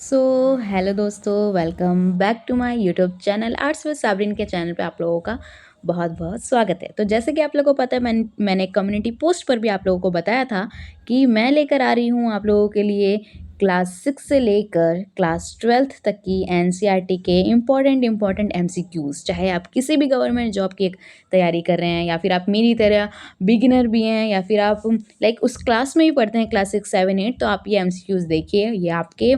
सो hello दोस्तों, welcome back to my YouTube channel arts with Sabreen के channel पे आप लोगों का बहुत बहुत स्वागत है। तो जैसे कि आप लोगों को पता है, मैंने कम्युनिटी पोस्ट पर भी आप लोगों को बताया था कि मैं लेकर आ रही हूँ आप लोगों के लिए क्लास 6 से लेकर क्लास 12th तक की एनसीईआरटी के इम्पॉर्टेंट एमसीक्यूज़। चाहे आप किसी भी गवर्नमेंट जॉब की तैयारी कर रहे हैं, या फिर आप मेरी तरह बिगिनर भी हैं, या फिर आप लाइक उस क्लास में ही पढ़ते हैं, क्लास 6 7 8, तो आप ये एमसीक्यूज़ देखिए। ये आपके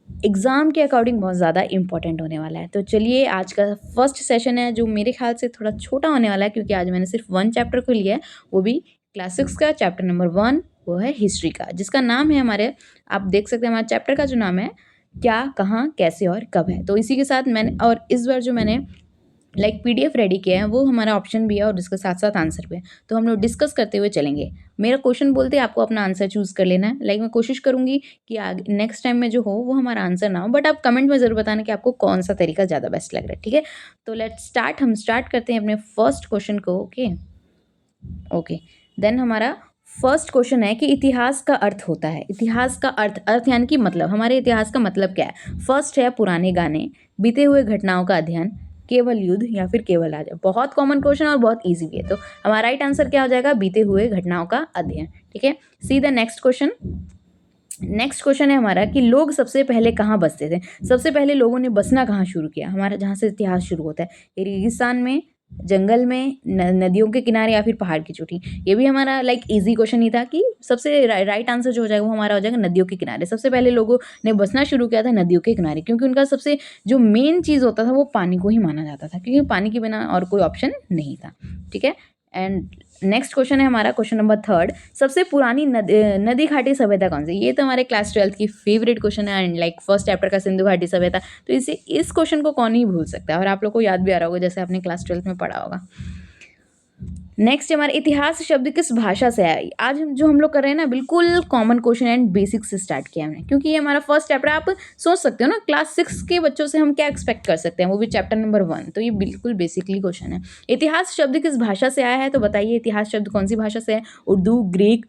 एग्ज़ाम के अकॉर्डिंग बहुत ज़्यादा इंपॉर्टेंट होने वाला है। तो चलिए, आज का फर्स्ट सेशन है जो मेरे ख्याल से थोड़ा छोटा होने वाला है, क्योंकि आज मैंने सिर्फ 1 चैप्टर को लिया है, वो भी क्लास 6 का चैप्टर नंबर 1, वो है हिस्ट्री का, जिसका नाम है हमारे, आप देख सकते हैं हमारे चैप्टर का जो नाम है, क्या, कहाँ, कैसे और कब है। तो इसी के साथ मैंने, और इस बार जो मैंने पीडीएफ रेडी किया है, वो हमारा ऑप्शन भी है और इसके साथ साथ आंसर भी है। तो हम लोग डिस्कस करते हुए चलेंगे। मेरा क्वेश्चन बोलते आपको अपना आंसर चूज़ कर लेना है। मैं कोशिश करूँगी कि आगे नेक्स्ट टाइम में जो हो वो हमारा आंसर ना हो, बट आप कमेंट में ज़रूर बताना कि आपको कौन सा तरीका ज़्यादा बेस्ट लग रहा है, ठीक है? तो लेट्स स्टार्ट, हम स्टार्ट करते हैं अपने फर्स्ट क्वेश्चन को। ओके, देन हमारा फर्स्ट क्वेश्चन है कि इतिहास का अर्थ होता है। इतिहास का अर्थ यानी कि मतलब, हमारे इतिहास का मतलब क्या है? फर्स्ट है पुराने गाने, बीते हुए घटनाओं का अध्ययन, केवल युद्ध, या फिर केवल राजा। बहुत कॉमन क्वेश्चन और बहुत इजी भी है। तो हमारा राइट आंसर क्या हो जाएगा? बीते हुए घटनाओं का अध्ययन, ठीक है। See the next question. Next question है हमारा कि लोग सबसे पहले कहाँ बसते थे? सबसे पहले लोगों ने बसना कहाँ शुरू किया? हमारा जहाँ से इतिहास शुरू होता है, रेगिस्तान में, जंगल में, नदियों के किनारे, या फिर पहाड़ की चोटी। ये भी हमारा इजी क्वेश्चन ही था कि सबसे राइट आंसर जो हो जाएगा वो हमारा हो जाएगा नदियों के किनारे। सबसे पहले लोगों ने बसना शुरू किया था नदियों के किनारे, क्योंकि उनका सबसे जो मेन चीज़ होता था वो पानी को ही माना जाता था, क्योंकि पानी के बिना और कोई ऑप्शन नहीं था, ठीक है। एंड नेक्स्ट क्वेश्चन है हमारा क्वेश्चन नंबर 3, सबसे पुरानी नदी घाटी सभ्यता कौन सी? ये तो हमारे क्लास 12th की फेवरेट क्वेश्चन है, एंड फर्स्ट चैप्टर का सिंधु घाटी सभ्यता। तो इस क्वेश्चन को कौन ही भूल सकता है, और आप लोग को याद भी आ रहा होगा, जैसे आपने क्लास 12th में पढ़ा होगा। नेक्स्ट हमारा इतिहास शब्द किस भाषा से आया? आज जो हम लोग कर रहे हैं ना, बिल्कुल कॉमन क्वेश्चन एंड बेसिक से स्टार्ट किया हमने, क्योंकि ये हमारा फर्स्ट चैप्टर। आप सोच सकते हो ना, क्लास 6 के बच्चों से हम क्या एक्सपेक्ट कर सकते हैं, वो भी चैप्टर नंबर 1। तो ये बिल्कुल बेसिकली क्वेश्चन है। इतिहास शब्द किस भाषा से आया है? तो बताइए, इतिहास शब्द कौन सी भाषा से है? उर्दू, ग्रीक,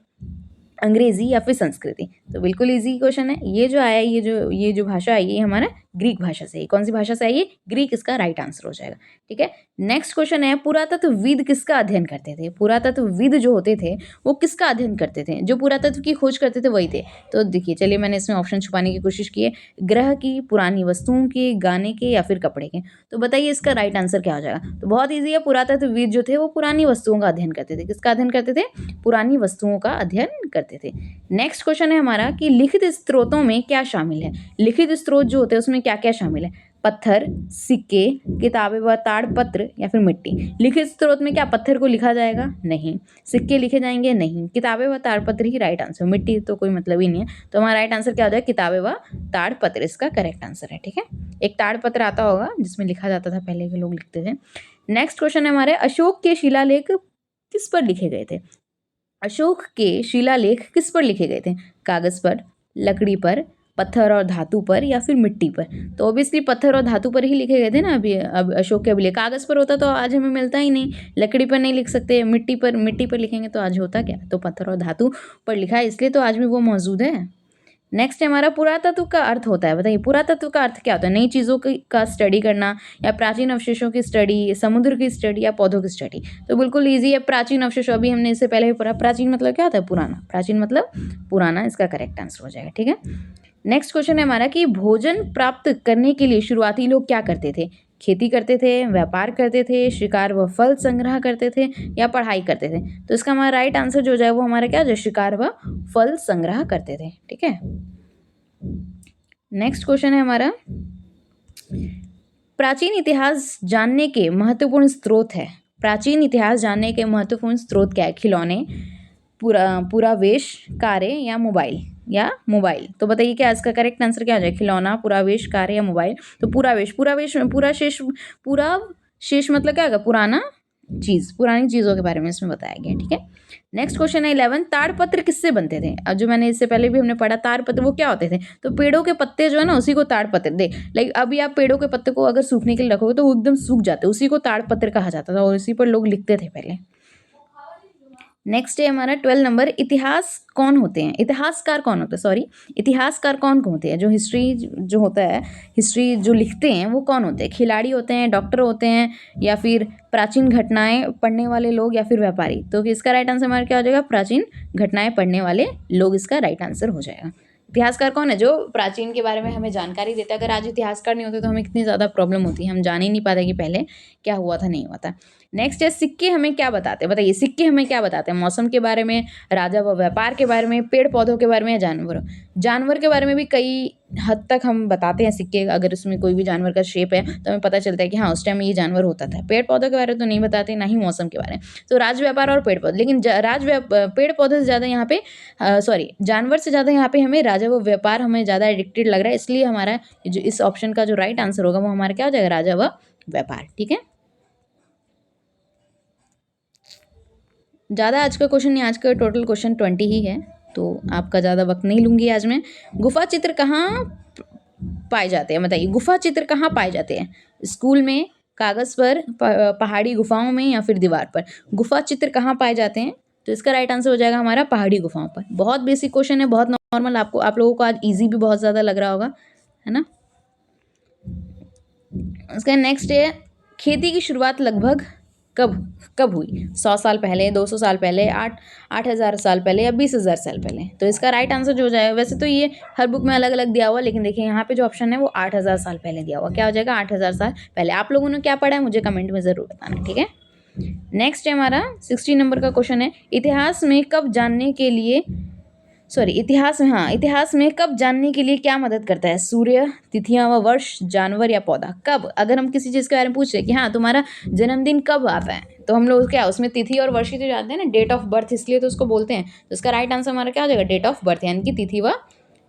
अंग्रेजी, या फिर संस्कृति? तो बिल्कुल इजी क्वेश्चन है। ये जो आया है, ये जो भाषा आई है, ये हमारा ग्रीक भाषा से है। कौन सी भाषा से आई है? ग्रीक, इसका राइट आंसर हो जाएगा, ठीक है। नेक्स्ट क्वेश्चन है, पुरातत्वविद किसका अध्ययन करते थे? पुरातत्वविद जो होते थे वो किसका अध्ययन करते थे? जो पुरातत्व की खोज करते थे वही थे। तो देखिए, चलिए, मैंने इसमें ऑप्शन छुपाने की कोशिश की है। ग्रह की, पुरानी वस्तुओं के, गाने के, या फिर कपड़े के। तो बताइए इसका राइट आंसर क्या हो जाएगा? तो बहुत ईजी है, पुरातत्वविद जो थे वो पुरानी वस्तुओं का अध्ययन करते थे। किसका अध्ययन करते थे? पुरानी वस्तुओं का अध्ययन करते थे। नेक्स्ट क्वेश्चन है हमारा कि लिखित स्त्रोतों में क्या शामिल है? लिखित स्त्रोत जो होते हैं उसमें क्या क्या शामिल है? पत्थर, सिक्के, किताबें व ताड़पत्र, या फिर मिट्टी। लिखित स्त्रोत में क्या पत्थर को लिखा जाएगा? नहीं। सिक्के लिखे जाएंगे? नहीं। किताबें व ताड़पत्र ही राइट आंसर। मिट्टी तो कोई मतलब ही नहीं है। तो हमारा राइट आंसर क्या हो जाएगा? किताबें व ताड़पत्र इसका करेक्ट आंसर है, ठीक है। एक ताड़पत्र आता होगा जिसमें लिखा जाता था, पहले के लोग लिखते थे। नेक्स्ट क्वेश्चन है हमारे, अशोक के शिलालेख किस पर लिखे गए थे? अशोक के शिलालेख किस पर लिखे गए थे? कागज पर, लकड़ी पर, पत्थर और धातु पर, या फिर मिट्टी पर? तो ऑब्वियसली पत्थर और धातु पर ही लिखे गए थे ना। अभी अब अशोक के अभिलेख कागज पर होता तो आज हमें मिलता ही नहीं। लकड़ी पर नहीं लिख सकते, मिट्टी पर लिखेंगे तो आज होता क्या? तो पत्थर और धातु पर लिखा है, इसलिए तो आज भी वो मौजूद है। नेक्स्ट हमारा पुरातत्व का अर्थ होता है। बताइए, पुरातत्व का अर्थ क्या होता है? नई चीज़ों का स्टडी करना, या प्राचीन अवशेषों की स्टडी, समुद्र की स्टडी, या पौधों की स्टडी? तो बिल्कुल ईजी है, प्राचीन अवशेष। अभी हमने इससे पहले भी पढ़ा, प्राचीन मतलब क्या होता है? पुराना। प्राचीन मतलब पुराना, इसका करेक्ट आंसर हो जाएगा, ठीक है। नेक्स्ट क्वेश्चन है हमारा कि भोजन प्राप्त करने के लिए शुरुआती लोग क्या करते थे? खेती करते थे, व्यापार करते थे, शिकार व फल संग्रह करते थे, या पढ़ाई करते थे? तो इसका हमारा राइट आंसर जो हो जाएगा वो हमारा क्या हो जाए? शिकार व फल संग्रह करते थे, ठीक है। नेक्स्ट क्वेश्चन है हमारा, प्राचीन इतिहास जानने के महत्वपूर्ण स्रोत है। प्राचीन इतिहास जानने के महत्वपूर्ण स्रोत क्या है? खिलौने, पुरावेश, कारें, या मोबाइल। तो बताइए क्या इसका करेक्ट आंसर क्या हो जाए? खिलौना, पुरावेश, कारें, या मोबाइल? तो पूरा शेष मतलब क्या होगा? पुराना चीज़, पुरानी चीज़ों के बारे में इसमें बताया गया, ठीक है। नेक्स्ट क्वेश्चन है 11, ताड़पत्र किससे बनते थे? अब जो मैंने इससे पहले भी हमने पढ़ा, ताड़पत्र वो क्या होते थे? तो पेड़ों के पत्ते जो है ना, उसी को ताड़पत्र दे। अभी आप पेड़ों के पत्ते को अगर सूखने के लिए रखोगे तो वो एकदम सूख जाते, उसी को ताड़पत्र कहा जाता था, और उसी पर लोग लिखते थे पहले। नेक्स्ट है हमारा 12 नंबर, इतिहास कौन होते हैं, इतिहासकार कौन होते हैं, सॉरी, इतिहासकार कौन कौन होते हैं, जो हिस्ट्री जो होता है, हिस्ट्री जो लिखते हैं वो कौन होते हैं, खिलाड़ी होते हैं, डॉक्टर होते हैं, या फिर प्राचीन घटनाएं पढ़ने वाले लोग, या फिर व्यापारी। तो इसका राइट आंसर हमारा क्या हो जाएगा, प्राचीन घटनाएं पढ़ने वाले लोग इसका राइट आंसर हो जाएगा। इतिहासकार कौन है, जो प्राचीन के बारे में हमें जानकारी देता है। अगर आज इतिहासकार नहीं होते तो हमें कितनी ज़्यादा प्रॉब्लम होती है, हम जान ही नहीं पाते कि पहले क्या हुआ था नहीं हुआ था। नेक्स्ट है, सिक्के हमें क्या बताते हैं, बताइए सिक्के हमें क्या बताते हैं, मौसम के बारे में, राजा व व्यापार के बारे में, पेड़ पौधों के बारे में, या जानवरों, जानवर के बारे में भी कई हद तक हम बताते हैं सिक्के। अगर उसमें कोई भी जानवर का शेप है तो हमें पता चलता है कि हाँ उस टाइम ये जानवर होता था। पेड़ पौधों के बारे में तो नहीं बताते, ना ही मौसम के बारे में। तो राज व्यापार और पेड़ पौधे, लेकिन पेड़ पौधे से ज़्यादा यहाँ पे सॉरी जानवर से ज़्यादा यहाँ पे हमें राजा व व्यापार हमें ज़्यादा एडिक्टेड लग रहा है, इसलिए हमारा जो इस ऑप्शन का जो राइट आंसर होगा वो हमारा क्या हो जाएगा, राजा व व्यापार। ठीक है, ज़्यादा आज का क्वेश्चन नहीं, आज का टोटल क्वेश्चन 20 ही है, तो आपका ज़्यादा वक्त नहीं लूँगी आज मैं। गुफा चित्र कहाँ पाए जाते हैं, बताइए गुफा चित्र कहाँ पाए जाते हैं, स्कूल में, कागज़ पर, पहाड़ी गुफाओं में, या फिर दीवार पर। गुफा चित्र कहाँ पाए जाते हैं, तो इसका राइट आंसर हो जाएगा हमारा पहाड़ी गुफाओं पर। बहुत बेसिक क्वेश्चन है, बहुत नॉर्मल, आपको आप लोगों को आज ईजी भी बहुत ज़्यादा लग रहा होगा, है ना। उसका नेक्स्ट है, खेती की शुरुआत लगभग कब कब हुई, 100 साल पहले, 200 साल पहले, 8,000 साल पहले, या 20,000 साल पहले। तो इसका राइट आंसर जो हो जाएगा, वैसे तो ये हर बुक में अलग अलग दिया हुआ, लेकिन देखिए यहाँ पे जो ऑप्शन है वो 8,000 साल पहले दिया हुआ। क्या हो जाएगा, 8,000 साल पहले। आप लोगों ने क्या पढ़ा है मुझे कमेंट में ज़रूर बताना, ठीक है। नेक्स्ट है हमारा 60 नंबर का क्वेश्चन है, इतिहास में कब जानने के लिए, सॉरी इतिहास में, हाँ इतिहास में कब जानने के लिए क्या मदद करता है, सूर्य, तिथियां व वर्ष, जानवर या पौधा। कब, अगर हम किसी चीज़ के बारे में पूछ रहे हैं कि हाँ तुम्हारा जन्मदिन कब आता है, तो हम लोग क्या उसमें तिथि और वर्ष ही तो जानते हैं ना, डेट ऑफ बर्थ, इसलिए तो उसको बोलते हैं। तो इसका राइट आंसर हमारा क्या हो जाएगा, डेट ऑफ बर्थ, यानी कि तिथि व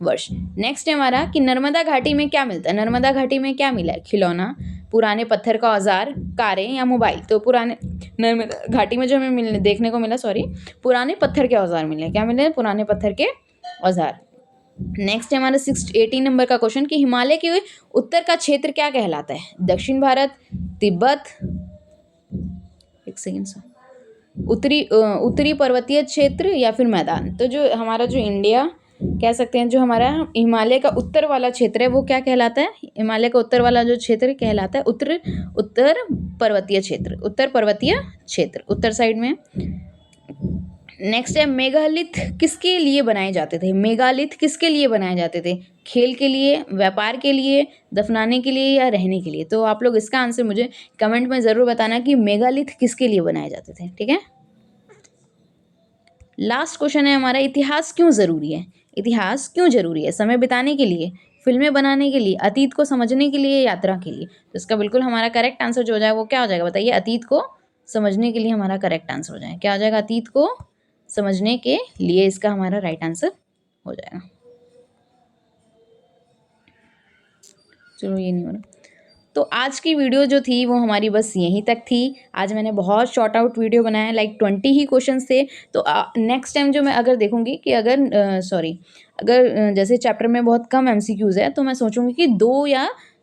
वर्ष। नेक्स्ट है हमारा कि नर्मदा घाटी में क्या मिलता है, नर्मदा घाटी में क्या मिला है, खिलौना, पुराने पत्थर का औजार, कारें, या मोबाइल। तो पुराने नर्मदा घाटी में जो हमें मिलने देखने को मिला, सॉरी पुराने पत्थर के औजार मिले, क्या मिले, पुराने पत्थर के औजार। नेक्स्ट है हमारा 18 नंबर का क्वेश्चन कि हिमालय के उत्तर का क्षेत्र क्या कहलाता है, दक्षिण भारत, तिब्बत, एक सेकेंड सर, उत्तरी पर्वतीय क्षेत्र, या फिर मैदान। तो जो हमारा जो इंडिया कह सकते हैं, जो हमारा हिमालय का उत्तर वाला क्षेत्र है वो क्या कहलाता है, हिमालय का उत्तर वाला जो क्षेत्र कहलाता है उत्तर पर्वतीय क्षेत्र, उत्तर पर्वतीय क्षेत्र, उत्तर साइड में। नेक्स्ट है, मेगालिथ किसके लिए बनाए जाते थे, मेगालिथ किसके लिए बनाए जाते थे, खेल के लिए, व्यापार के लिए, दफनाने के लिए, या रहने के लिए। तो आप लोग इसका आंसर मुझे कमेंट में ज़रूर बताना कि मेगालिथ किसके लिए बनाए जाते थे, ठीक है। लास्ट क्वेश्चन है हमारा, इतिहास क्यों ज़रूरी है, इतिहास क्यों ज़रूरी है, समय बिताने के लिए, फिल्में बनाने के लिए, अतीत को समझने के लिए, यात्रा के लिए। तो इसका बिल्कुल हमारा करेक्ट आंसर जो हो जाए वो क्या हो जाएगा, बताइए, अतीत को समझने के लिए हमारा करेक्ट आंसर हो जाए, क्या हो जाएगा, अतीत को समझने के लिए इसका हमारा राइट आंसर हो जाएगा। चलो ये नहीं हो रहा, तो आज की वीडियो जो थी वो हमारी बस यहीं तक थी। आज मैंने बहुत शॉर्ट आउट वीडियो बनाया, लाइक 20 ही क्वेश्चंस थे। तो नेक्स्ट टाइम जो मैं अगर देखूंगी कि अगर जैसे चैप्टर में बहुत कम एमसीक्यूज़ है, तो मैं सोचूंगी कि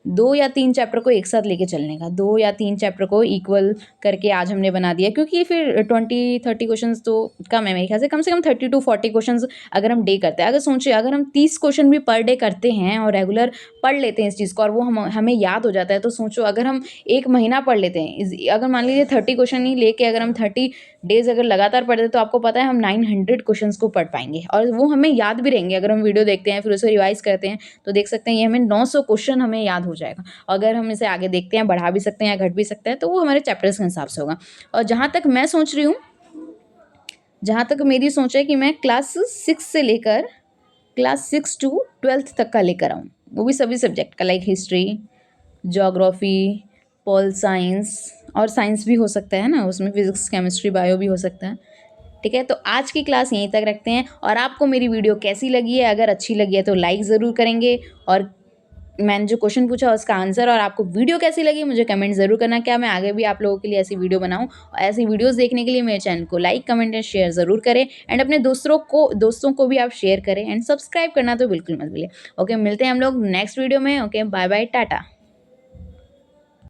दो या तीन चैप्टर को एक साथ लेके चलने का, 2 या 3 चैप्टर को इक्वल करके आज हमने बना दिया, क्योंकि फिर 20-30 क्वेश्चंस तो कम है मेरे ख्याल से, कम 30-40 क्वेश्चंस अगर हम डे करते हैं। अगर सोचिए अगर हम 30 क्वेश्चन भी पर डे करते हैं और रेगुलर पढ़ लेते हैं इस चीज़ को, और वो हमें याद हो जाता है, तो सोचो अगर हम एक महीना पढ़ लेते हैं, अगर मान लीजिए 30 क्वेश्चन ही लेके अगर हम 30 डेज अगर लगातार पढ़ते हैं, तो आपको पता है हम 900 क्वेश्चंस को पढ़ पाएंगे, और वो हमें याद भी रहेंगे। अगर हम वीडियो देखते हैं फिर उसे रिवाइज करते हैं, तो देख सकते हैं ये हमें 900 क्वेश्चन हमें याद हो जाएगा। अगर हम इसे आगे देखते हैं, बढ़ा भी सकते हैं या घट भी सकते हैं, तो वो हमारे चैप्टर्स के हिसाब से होगा। और जहाँ तक मैं सोच रही हूँ, जहाँ तक मेरी सोच है कि मैं क्लास 6 से लेकर क्लास 6 to 12th तक का लेकर आऊँ, वो भी सभी सब्जेक्ट का, like history, geography, pol science, और साइंस भी हो सकता है ना, उसमें फिजिक्स, केमिस्ट्री, बायो भी हो सकता है, ठीक है। तो आज की क्लास यहीं तक रखते हैं। और आपको मेरी वीडियो कैसी लगी है, अगर अच्छी लगी है तो लाइक ज़रूर करेंगे, और मैंने जो क्वेश्चन पूछा उसका आंसर, और आपको वीडियो कैसी लगी मुझे कमेंट ज़रूर करना, क्या मैं आगे भी आप लोगों के लिए ऐसी वीडियो बनाऊं। और ऐसी वीडियोस देखने के लिए मेरे चैनल को लाइक, कमेंट एंड शेयर ज़रूर करें, एंड अपने दोस्तों को भी आप शेयर करें, एंड सब्सक्राइब करना तो बिल्कुल मत भूलिए। ओके, मिलते हैं हम लोग नेक्स्ट वीडियो में। Okay, bye bye, Tata.